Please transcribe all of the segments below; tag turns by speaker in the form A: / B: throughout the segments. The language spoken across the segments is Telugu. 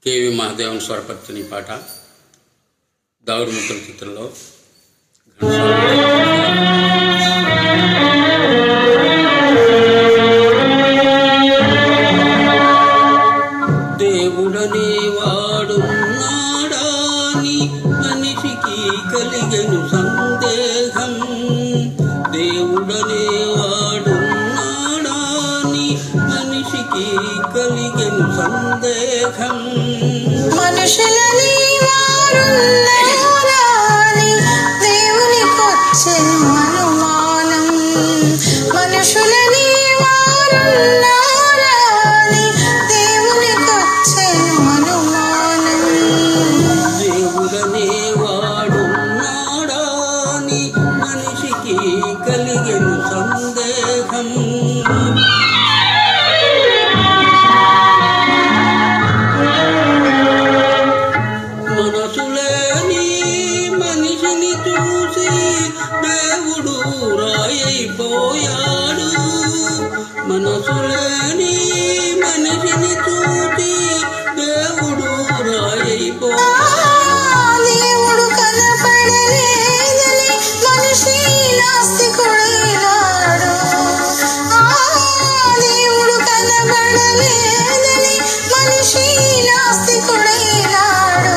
A: కేవి మహాదేవన్ స్వరపరిచిన ఈ పాట దావుడు ముద్దుల చిత్రంలో దేవుడనే వాడున్నాడాని మనిషికి కలిగెను సందేహం. దేవుడనే వాడున్నాడాని మనిషికి కలిగెను సందేహం.
B: మనుషులని వారున్నారాని దేవునికొచ్చెను అనుమానం. మనుషులని వారున్నారాని దేవునికొచ్చెను అనుమానం.
A: దేవుడనే వాడున్నాడాని మనిషికి కలిగెను సందేహం. మనసులేని మనిషిని చూసి దేవుడు రాయైపోయాడు. మనసులేని మనిషిని చూసి దేవుడు రాయైపోయాడు.
B: దేవుడు కనపడలేదని మనిషి నాస్తికుడైనాడు. దేవుడు కనపడలేదని మనిషి నాస్తికుడైనాడు.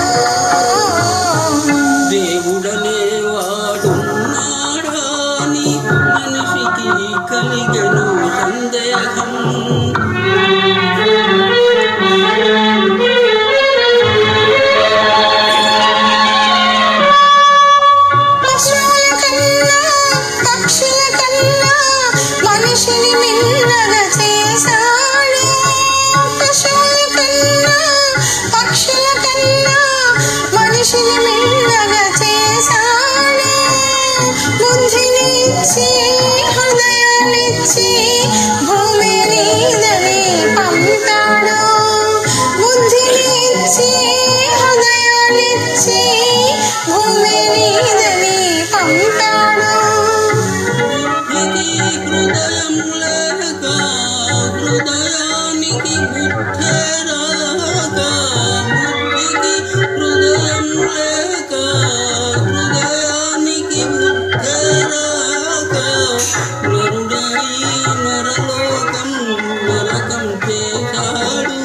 A: దేవుడనే వాడున్నాడాని మనిషికి కలిగెను సందేహం.
B: పక్షుల కన్నా మనిషిని మిన్నగా చేశాడు. పశువుల కన్నా పక్షుల కన్నా మనిషిని మిన్నగా చేశాడు. బుద్ధిని ఇచ్చి హృదయాన్నిచ్చి భూమి నీదని పంపాడు. బుద్ధిని ఇచ్చి హృదయాన్నిచ్చి భూమి నీదని పంపాడు.
A: హృదయం లేక హృదయానికి బుద్ధే రాక, బుద్ధికి హృదయం లేక హృదయానికి బుద్ధే రాక, నరుడై నరలోకం నరకం చేశాడు.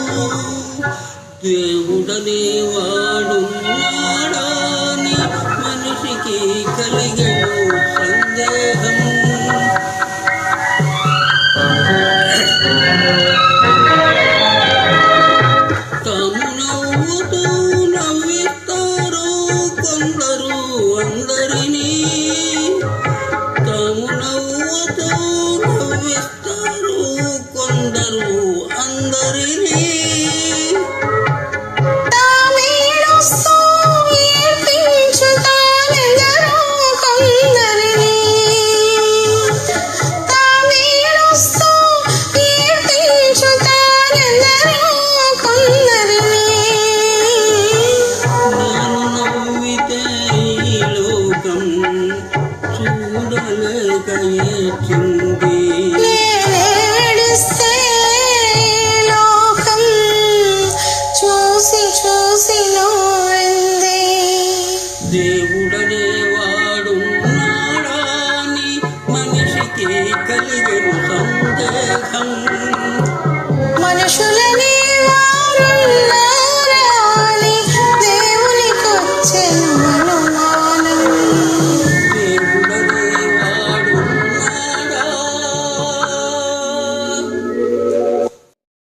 A: దేవుడనే వాడున్నాడాని మనిషికి కలిగే